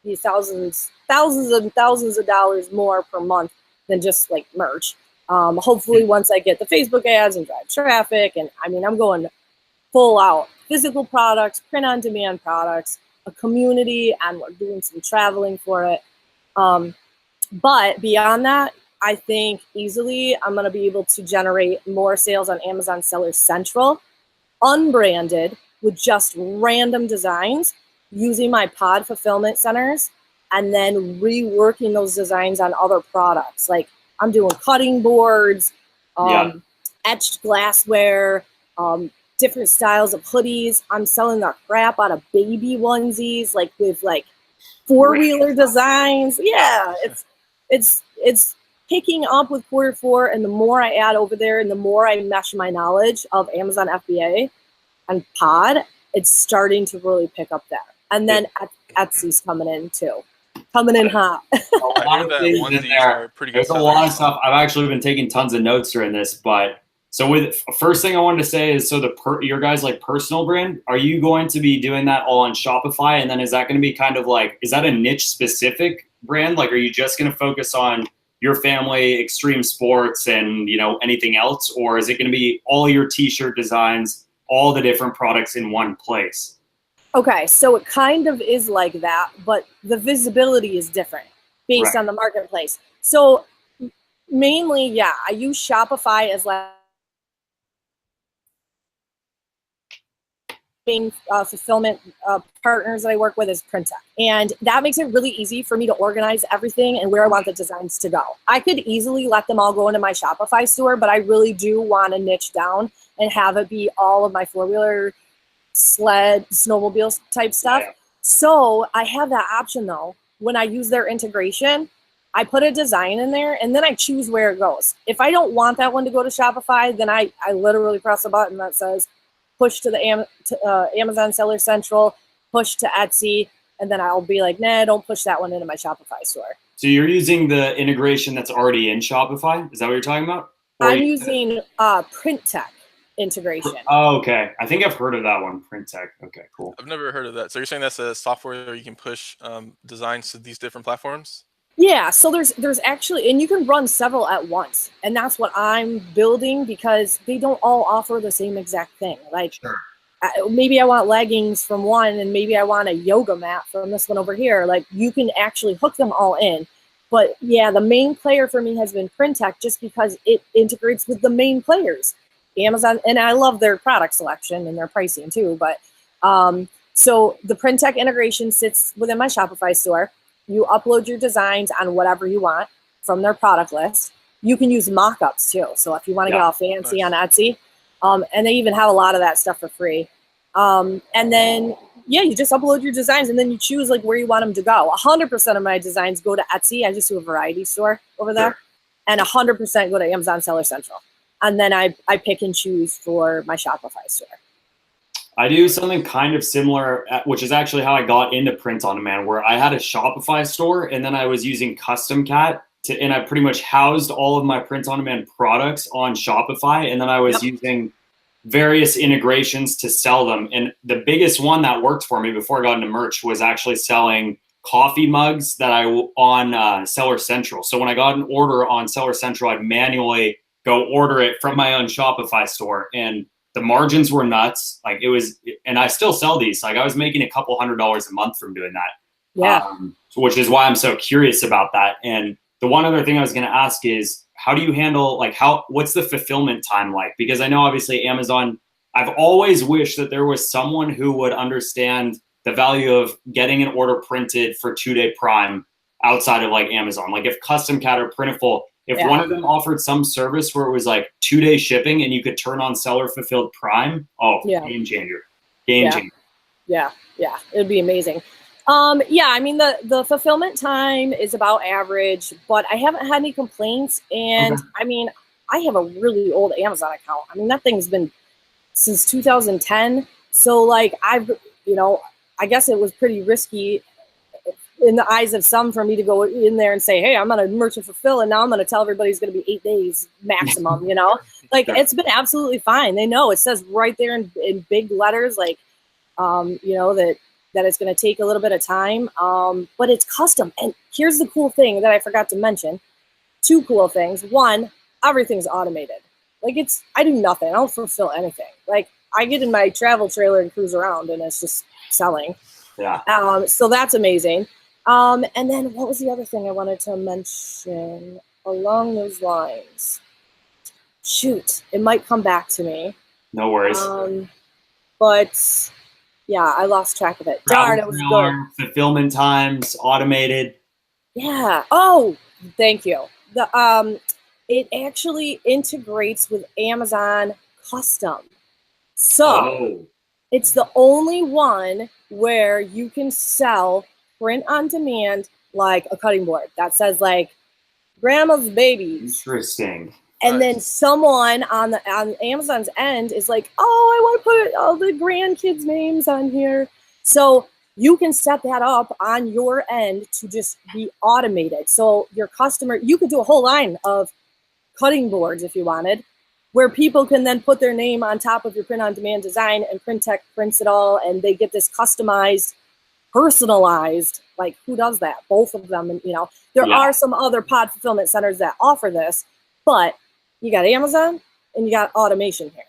be thousands and thousands of dollars more per month than just like merch. Hopefully once I get the Facebook ads and drive traffic, and I mean, I'm going full out physical products, print on demand products, a community, and we're doing some traveling for it. But beyond that, I think easily I'm going to be able to generate more sales on Amazon Seller Central, unbranded, with just random designs, using my pod fulfillment centers, and then reworking those designs on other products. Like I'm doing cutting boards, etched glassware, different styles of hoodies. I'm selling the crap out of baby onesies, like with like four-wheeler designs. Yeah, it's picking up with Q4, and the more I add over there and the more I mesh my knowledge of Amazon FBA and Pod, it's starting to really pick up there. And then Etsy's coming in too. Coming in hot. A lot of things in there. There's a lot of stuff. I've actually been taking tons of notes during this, but so with first thing I wanted to say is, so your guys like personal brand, are you going to be doing that all on Shopify? And then is that going to be kind of like, is that a niche specific brand? Like, are you just going to focus on your family, extreme sports, and anything else? Or is it going to be all your t-shirt designs, all the different products in one place? Okay, so it kind of is like that, but the visibility is different based on the marketplace. So mainly, yeah, I use Shopify as like fulfillment partners that I work with is Printech. And that makes it really easy for me to organize everything and where I want the designs to go. I could easily let them all go into my Shopify store, but I really do want to niche down and have it be all of my four-wheeler, sled, snowmobile type stuff. Yeah. So I have that option though. When I use their integration, I put a design in there and then I choose where it goes. If I don't want that one to go to Shopify, then I literally press a button that says push to the Amazon Seller Central, push to Etsy, and then I'll be like, nah, don't push that one into my Shopify store. So you're using the integration that's already in Shopify? Is that what you're talking about? I'm using Printech integration. Oh, okay. I think I've heard of that one, Printech. Okay, cool. I've never heard of that. So you're saying that's a software where you can push designs to these different platforms? Yeah, so there's actually, and you can run several at once, and that's what I'm building because they don't all offer the same exact thing. Like, sure. Maybe I want leggings from one, and maybe I want a yoga mat from this one over here. Like, you can actually hook them all in. But yeah, the main player for me has been Printech just because it integrates with the main players, Amazon, and I love their product selection and their pricing too. But so the Printech integration sits within my Shopify store. You upload your designs on whatever you want from their product list. You can use mock-ups too. So if you want to get all fancy on Etsy, and they even have a lot of that stuff for free. And then, yeah, you just upload your designs and then you choose like where you want them to go. 100% of my designs go to Etsy. I just do a variety store over there. Sure. And 100% go to Amazon Seller Central. And then I pick and choose for my Shopify store. I do something kind of similar, which is actually how I got into print on demand, where I had a Shopify store and then I was using Custom Cat and I pretty much housed all of my print on demand products on Shopify. And then I was using various integrations to sell them. And the biggest one that worked for me before I got into merch was actually selling coffee mugs that on Seller Central. So when I got an order on Seller Central, I'd manually go order it from my own Shopify store. And the margins were nuts. Like it was, and I still sell these. Like I was making a couple $100s a month from doing that. Yeah. Which is why I'm so curious about that. And the one other thing I was going to ask is, how do you handle, like what's the fulfillment time like? Because I know obviously Amazon, I've always wished that there was someone who would understand the value of getting an order printed for 2-day Prime outside of like Amazon. Like if Custom Cat or Printful, if one of them offered some service where it was like 2-day shipping and you could turn on seller fulfilled Prime, game changer. Game changer. Yeah, it'd be amazing. Yeah, I mean the fulfillment time is about average, but I haven't had any complaints. And I mean, I have a really old Amazon account. I mean, that thing's been since 2010. So like I guess it was pretty risky in the eyes of some for me to go in there and say, hey, I'm going to merchant fulfill, and now I'm going to tell everybody it's going to be 8 days maximum, like it's been absolutely fine. They know it says right there in big letters, like, that it's going to take a little bit of time, but it's custom. And here's the cool thing that I forgot to mention. 2 cool things. One, everything's automated. Like I do nothing. I don't fulfill anything. Like I get in my travel trailer and cruise around and it's just selling. Yeah. So that's amazing. And then what was the other thing I wanted to mention along those lines? Shoot, it might come back to me. No worries. But yeah, I lost track of it. Darn, it was good. Fulfillment times, automated. Yeah. Oh, thank you. It actually integrates with Amazon Custom. So it's the only one where you can sell print on demand, like a cutting board that says like grandma's babies. Interesting. And then someone on Amazon's end is like, oh, I want to put all the grandkids' names on here. So you can set that up on your end to just be automated. So your customer, you could do a whole line of cutting boards if you wanted, where people can then put their name on top of your print-on-demand design, and Print Tech prints it all, and they get this customized, personalized, like who does that? Both of them. And there are some other pod fulfillment centers that offer this, but you got Amazon and you got automation here.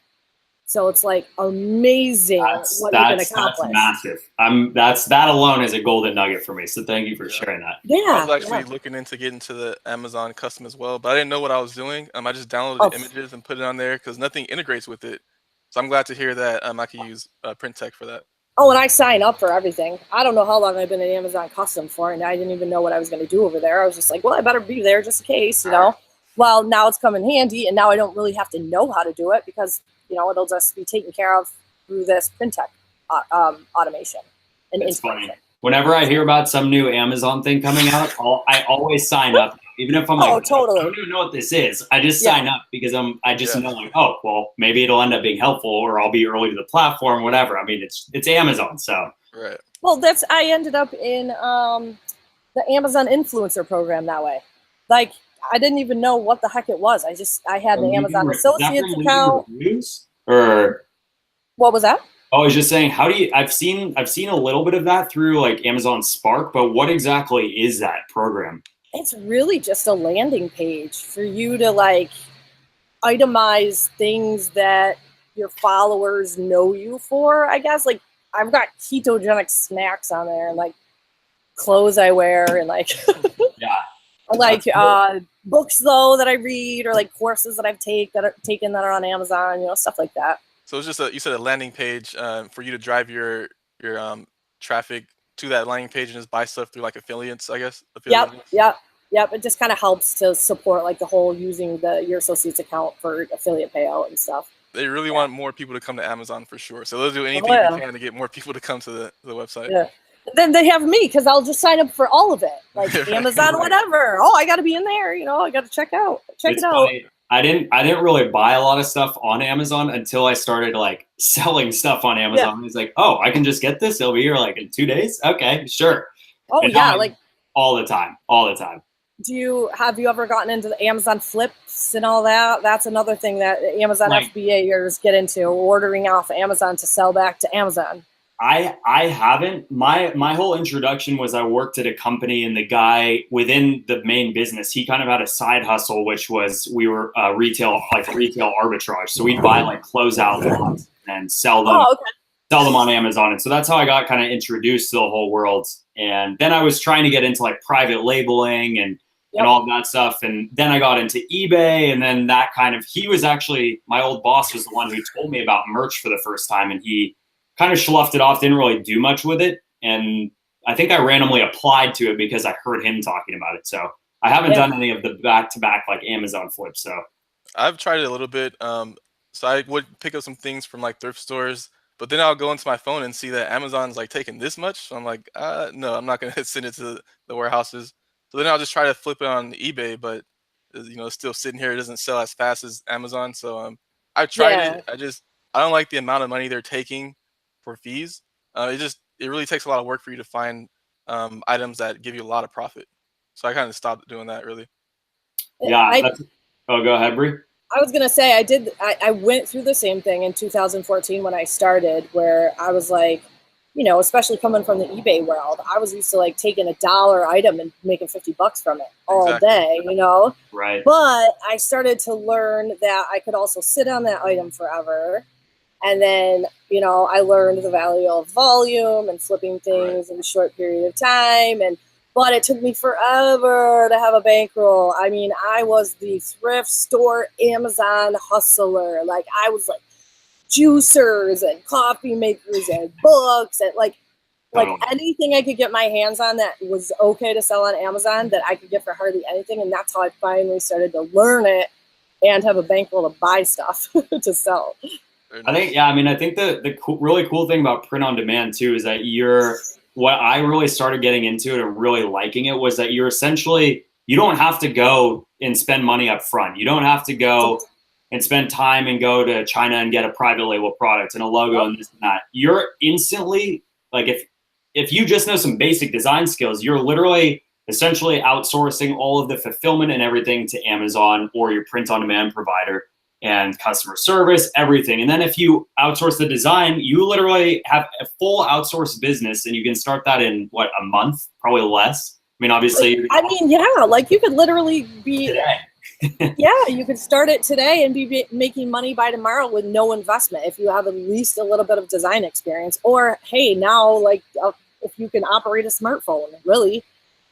So it's like amazing what you can accomplish. That's massive. That alone is a golden nugget for me. So thank you for sharing that. Yeah. I was actually looking into getting to the Amazon custom as well, but I didn't know what I was doing. I just downloaded the images and put it on there because nothing integrates with it. So I'm glad to hear that I can use Print Tech for that. Oh, and I sign up for everything. I don't know how long I've been at Amazon Custom for, and I didn't even know what I was going to do over there. I was just like, well, I better be there just in case, Well, now it's come in handy, and now I don't really have to know how to do it because, it'll just be taken care of through this Print Tech automation and It's funny. Whenever I hear about some new Amazon thing coming out, I always sign up, even if I'm like, totally. I don't even know what this is. I just sign up because I just know like, oh, well, maybe it'll end up being helpful, or I'll be early to the platform, whatever. I mean, it's Amazon, so. Right. Well, I ended up in the Amazon influencer program that way. Like, I didn't even know what the heck it was. I had an Amazon Associates account. Or what was that? I was just saying, I've seen a little bit of that through like Amazon Spark, but what exactly is that program? It's really just a landing page for you to like itemize things that your followers know you for, I guess. Like I've got ketogenic snacks on there and like clothes I wear and like like books though that I read, or like courses that I've taken that are on Amazon, stuff like that. So it's just you said a landing page for you to drive your traffic to that landing page and just buy stuff through like affiliates, I guess. Yep. It just kind of helps to support like the whole using your associates account for affiliate payout and stuff. They really want more people to come to Amazon for sure. So they'll do anything they can to get more people to come to the website. Yeah. Then they have me because I'll just sign up for all of it, like Amazon, whatever. Oh, I got to be in there. I got to check it out. Funny. I didn't really buy a lot of stuff on Amazon until I started like selling stuff on Amazon. Yeah. It's like, oh, I can just get this. It'll be here like in 2 days. Okay, sure. Oh like all the time. Have you ever gotten into the Amazon flips and all that? That's another thing that Amazon FBAers get into, ordering off Amazon to sell back to Amazon. I haven't. My whole introduction was I worked at a company, and the guy within the main business, he kind of had a side hustle, which was we were retail arbitrage. So we'd buy like closeout lots and sell them. Sell them on Amazon. And so that's how I got kind of introduced to the whole world. And then I was trying to get into like private labeling and all of that stuff. And then I got into eBay, and then that he was actually, my old boss was the one who told me about merch for the first time, and he kind of sloughed it off, didn't really do much with it. And I think I randomly applied to it because I heard him talking about it. So I haven't done any of the back-to-back like Amazon flips. So I've tried it a little bit. So I would pick up some things from like thrift stores, but then I'll go into my phone and see that Amazon's like taking this much. So I'm like, no, I'm not going to send it to the warehouses. So then I'll just try to flip it on eBay, but it's still sitting here. It doesn't sell as fast as Amazon. So I tried it. I don't like the amount of money they're taking for fees. It really takes a lot of work for you to find items that give you a lot of profit. So I kind of stopped doing that really. Yeah. Go ahead, Brie. I was going to say I went through the same thing in 2014 when I started, where I was like, especially coming from the eBay world, I was used to like taking $1 item and making $50 from it all day, Right. But I started to learn that I could also sit on that item forever. And then, I learned the value of volume and flipping things in a short period of time. But it took me forever to have a bankroll. I mean, I was the thrift store Amazon hustler. Like, I was like juicers and coffee makers and books and like anything I could get my hands on that was okay to sell on Amazon that I could get for hardly anything. And that's how I finally started to learn it and have a bankroll to buy stuff to sell. I think the really cool thing about print on demand too is that what I really started getting into it and really liking it was that you're essentially you don't have to go and spend money up front. You don't have to go and spend time and go to China and get a private label product and a logo and this and that. You're instantly, like, if you just know some basic design skills, you're literally essentially outsourcing all of the fulfillment and everything to Amazon or your print on demand provider and customer service, everything. And then if you outsource the design, you literally have a full outsourced business, and you can start that in what, a month, probably less. I mean, obviously. I mean, yeah, like you could literally be today. Yeah, you could start it today and be making money by tomorrow with no investment if you have at least a little bit of design experience. Or hey, now like if you can operate a smartphone, really,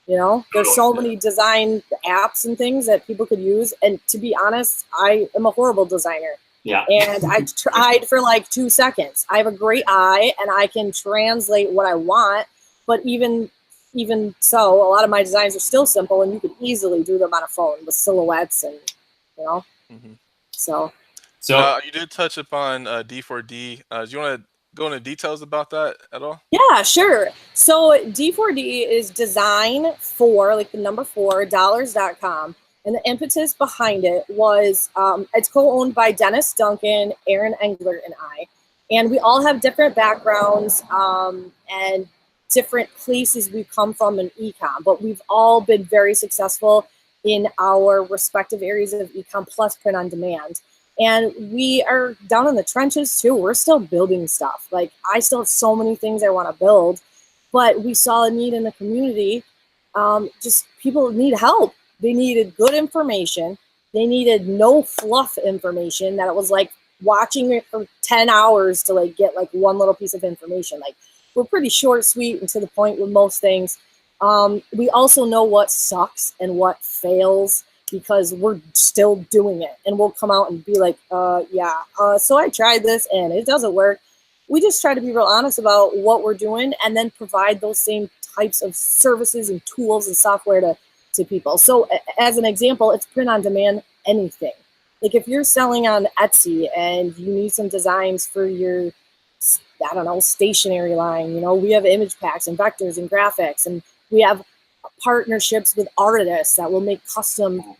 you know, there's so many design apps and things that people could use. And to be honest, I am a horrible designer. Yeah. And I tried for like 2 seconds. I have a great eye and I can translate what I want, but even so, a lot of my designs are still simple, and you could easily do them on a phone with silhouettes and, you know. So you did touch upon D4D. Do you want to go into details about that at all? Yeah, sure. So D4D is design for, like the number 4, dollars.com. And the impetus behind it was it's co-owned by Dennis Duncan, Aaron Engler, and I. And we all have different backgrounds and different places we come from in ecom, but we've all been very successful in our respective areas of ecom plus print on demand. And we are down in the trenches too. We're still building stuff. Like I still have so many things I want to build, but we saw a need in the community. Just people need help. They needed good information. They needed no fluff information that it was like watching it for 10 hours to like get like one little piece of information. Like we're pretty short, sweet, and to the point with most things. We also know what sucks and what fails because we're still doing it. And we'll come out and be like, so I tried this and it doesn't work. We just try to be real honest about what we're doing and then provide those same types of services and tools and software to people. So as an example, it's print on demand anything. Like if you're selling on Etsy and you need some designs for your, I don't know, stationery line, you know, we have image packs and vectors and graphics, and we have partnerships with artists that will make custom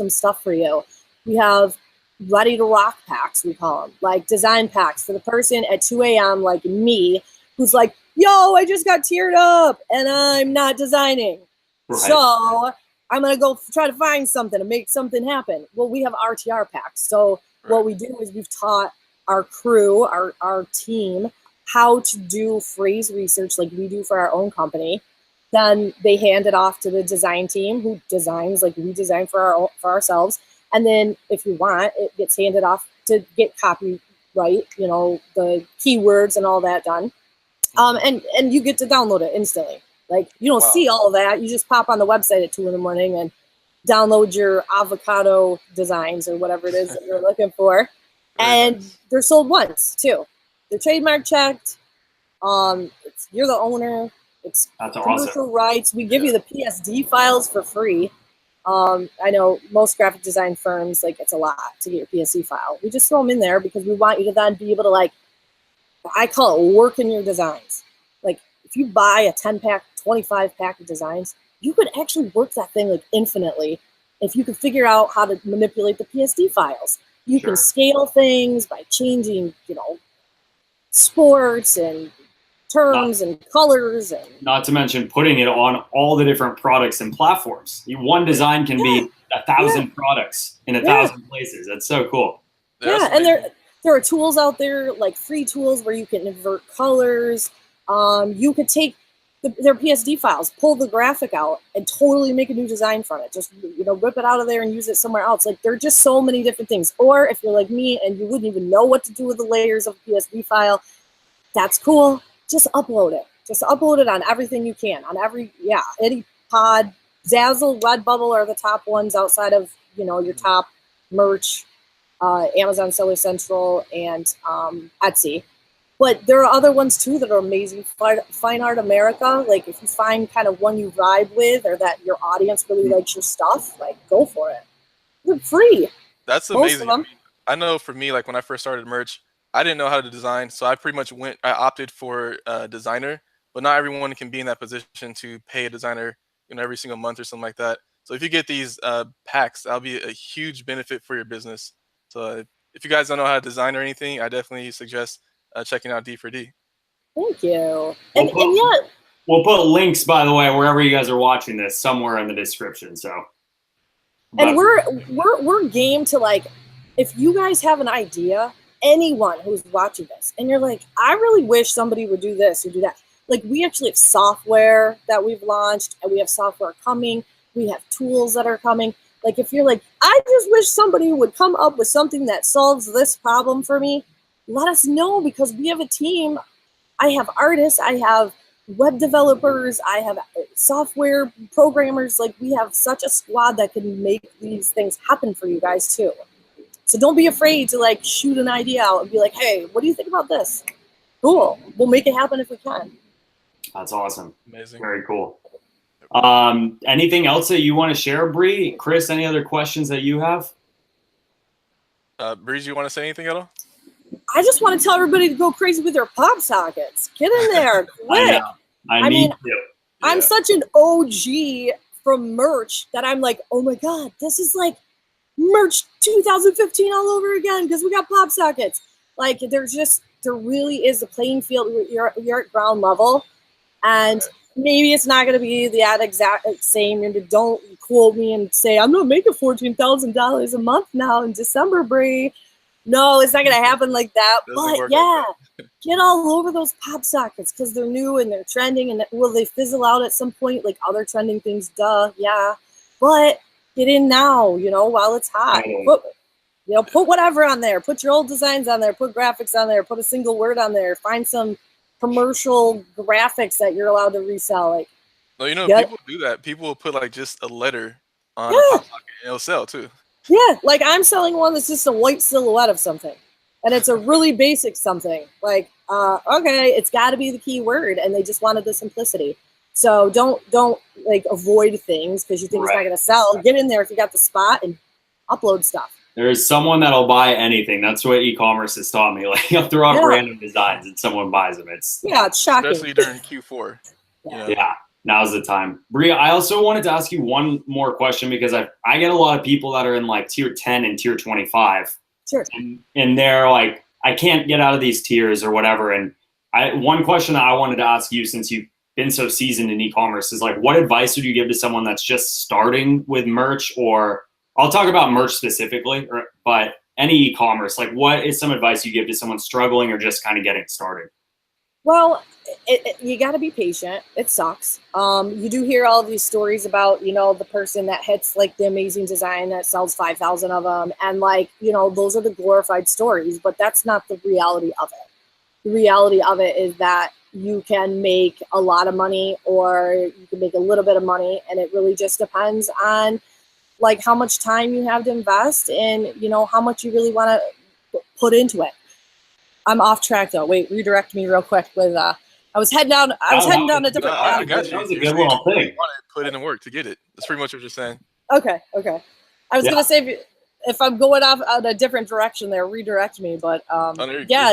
stuff for you. We have ready to rock packs, we call them, like design packs for the person at 2 a.m. like me, who's like, yo, I just got teared up and I'm not designing. Right. So I'm going to go try to find something to make something happen. Well, we have RTR packs. So what we do is we've taught our crew, our team, how to do phrase research like we do for our own company. Then they hand it off to the design team who designs like we design for ourselves. And then if you want, it gets handed off to get copyright, you know, the keywords and all that done. And you get to download it instantly. Like you don't see all of that. You just pop on the website at 2 a.m. and download your avocado designs or whatever it is that you're looking for. And they're sold once too. They're trademark checked. You're the owner. It's commercial rights. We give you the PSD files for free. I know most graphic design firms, like it's a lot to get your PSD file. We just throw them in there because we want you to then be able to, like, I call it work in your designs. Like if you buy a 10-pack, 25-pack of designs, you could actually work that thing like infinitely if you could figure out how to manipulate the PSD files. You can scale things by changing, you know, sports and terms and colors, and not to mention putting it on all the different products and platforms. One design can be 1,000 products in 1,000 places. That's so cool. And there are tools out there, like free tools where you can invert colors. You could take their PSD files, pull the graphic out, and totally make a new design from it. Just, you know, rip it out of there and use it somewhere else. Like there are just so many different things. Or if you're like me and you wouldn't even know what to do with the layers of a PSD file, that's cool. Just upload it. Just upload it on everything you can. On any pod. Zazzle, Redbubble are the top ones outside of, you know, your top merch, Amazon Seller Central, and Etsy. But there are other ones too that are amazing. Fine Art America, like if you find kind of one you vibe with or that your audience really likes your stuff, like go for it. They're free. That's amazing. I know for me, like when I first started merch, I didn't know how to design, so I pretty much I opted for a designer, but not everyone can be in that position to pay a designer, you know, every single month or something like that. So if you get these packs, that'll be a huge benefit for your business. So if you guys don't know how to design or anything, I definitely suggest checking out D4D. Thank you. We'll And put, yeah, we'll put links, by the way, wherever you guys are watching this, somewhere in the description. So, and we're game to, like, if you guys have an idea, anyone who's watching this, and you're like, I really wish somebody would do this or do that. Like, we actually have software that we've launched, and we have software coming. We have tools that are coming. Like, if you're like, I just wish somebody would come up with something that solves this problem for me, let us know, because we have a team. I have artists, I have web developers, I have software programmers. Like, we have such a squad that can make these things happen for you guys too. So don't be afraid to, like, shoot an idea out and be like, hey, what do you think about this? Cool. We'll make it happen if we can. That's awesome. Amazing. Very cool. Anything else that you want to share, Bree? Chris, any other questions that you have? Breeze, you want to say anything at all? I just want to tell everybody to go crazy with their pop sockets. Get in there quick. I mean, I'm such an OG from merch that I'm like, oh my God, this is like merch 2015 all over again, because we got pop sockets. Like, there really is a playing field. You're at ground level, and maybe it's not going to be the exact same. And don't quote me and say I'm going to make $14,000 a month now in December, Bree. No, it's not going to happen like that. But yeah, get all over those pop sockets, because they're new and they're trending. And will they fizzle out at some point like other trending things? Duh, yeah. But get in now, while it's hot. Put whatever on there. Put your old designs on there. Put graphics on there. Put a single word on there. Find some commercial graphics that you're allowed to resell. Like, no, people do that. People will put like just a letter on a pop socket, and it'll sell too. Yeah, like I'm selling one that's just a white silhouette of something, and it's a really basic something. Like, okay, it's got to be the key word, and they just wanted the simplicity. So don't like avoid things because you think it's not going to sell. Get in there if you got the spot and upload stuff. There's someone that'll buy anything. That's what e-commerce has taught me. Like, you'll throw out random designs and someone buys them. It's shocking. Especially during Q4. Yeah. Now's the time. Bria, I also wanted to ask you one more question, because I get a lot of people that are in like tier 10 and tier 25. Sure. And they're like, I can't get out of these tiers or whatever. And one question that I wanted to ask you, since you've been so seasoned in e-commerce, is like, what advice would you give to someone that's just starting with merch? Or I'll talk about merch specifically, but any e-commerce, like, what is some advice you give to someone struggling or just kind of getting started? Well, you got to be patient. It sucks. You do hear all these stories about, the person that hits like the amazing design that sells 5,000 of them. And like, those are the glorified stories, but that's not the reality of it. The reality of it is that you can make a lot of money or you can make a little bit of money. And it really just depends on like how much time you have to invest and, how much you really want to put into it. I'm off track though. Wait, redirect me real quick with I was heading down a different path. I got you. That was a good little thing. You want to put in the work to get it. That's pretty much what you're saying. Okay. I was gonna say if I'm going off on a different direction there, redirect me. But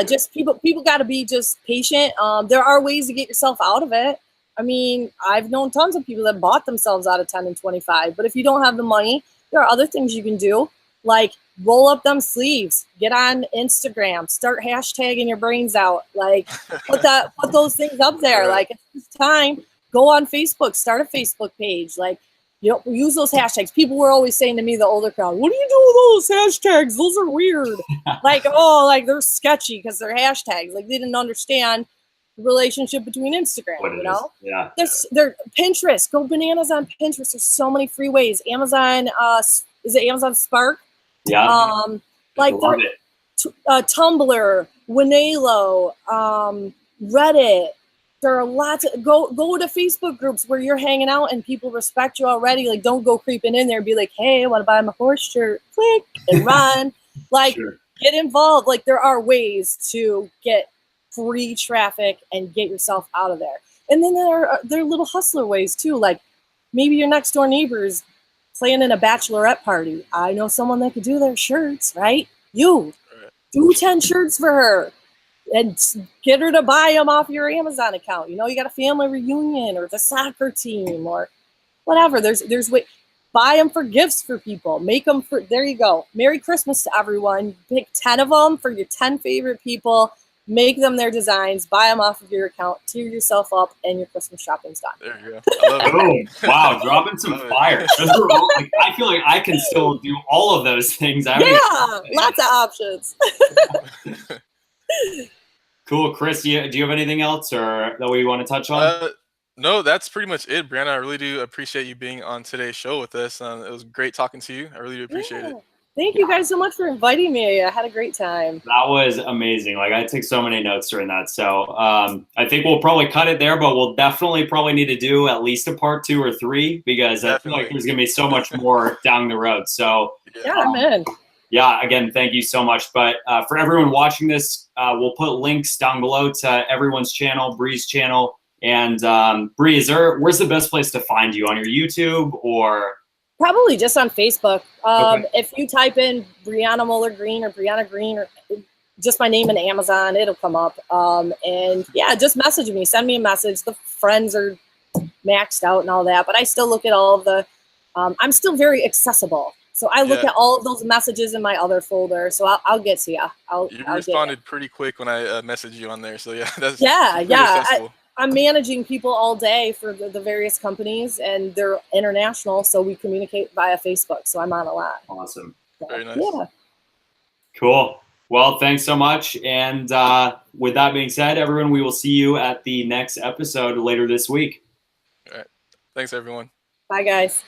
just people got to be just patient. There are ways to get yourself out of it. I mean, I've known tons of people that bought themselves out of 10 and 25. But if you don't have the money, there are other things you can do, like roll up them sleeves, get on Instagram, start hashtagging your brains out, like put those things up there. Like, it's time. Go on Facebook, start a Facebook page, like, use those hashtags. People were always saying to me, the older crowd, what do you do with those hashtags? Those are weird. like they're sketchy because they're hashtags. Like, they didn't understand the relationship between Instagram, Yeah. They're Pinterest. Go bananas on Pinterest. There's so many free ways. Amazon, is it Amazon Spark? Yeah. Tumblr, Winalo, Reddit. There are lots of go to Facebook groups where you're hanging out and people respect you already. Like, don't go creeping in there and be like, hey, I want to buy my horse shirt. Click and run. Like, get involved. Like, there are ways to get free traffic and get yourself out of there. And then there are little hustler ways too. Like, maybe your next door neighbors planning a bachelorette party. I know someone that could do their shirts, right? You do 10 shirts for her and get her to buy them off your Amazon account. You got a family reunion or the soccer team or whatever. There's way. buy them for gifts for people. Make them for, there you go. Merry Christmas to everyone. Pick 10 of them for your 10 favorite people. Make them their designs. Buy them off of your account. Tear yourself up, and your Christmas shopping's done. There you go. I love it. Boom. Wow, dropping some fire. Those are all, like, I feel like I can still do all of those things. Lots of options. Cool. Chris, do you have anything else or that we want to touch on? No, that's pretty much it, Brianna. I really do appreciate you being on today's show with us. It was great talking to you. I really do appreciate it. Thank you guys so much for inviting me. I had a great time. That was amazing. Like, I took so many notes during that. So I think we'll probably cut it there, but we'll definitely probably need to do at least a part 2 or 3 because I feel like there's going to be so much more down the road. So man. Yeah, again, thank you so much. But for everyone watching this, we'll put links down below to everyone's channel, Bree's channel. And Bree, where's the best place to find you? On your YouTube or? Probably just on Facebook. If you type in Brianna Moller Greene or Brianna Greene or just my name in Amazon, it'll come up. And yeah, just message me. Send me a message. The friends are maxed out and all that, but I still look at all of the, I'm still very accessible. So I look at all of those messages in my other folder. So I'll get to you. You responded pretty quick when I messaged you on there. So yeah, that's I'm managing people all day for the various companies, and they're international, so we communicate via Facebook. So I'm on a lot. Awesome. So, very nice. Yeah. Cool. Well, thanks so much. And with that being said, everyone, we will see you at the next episode later this week. All right. Thanks, everyone. Bye, guys.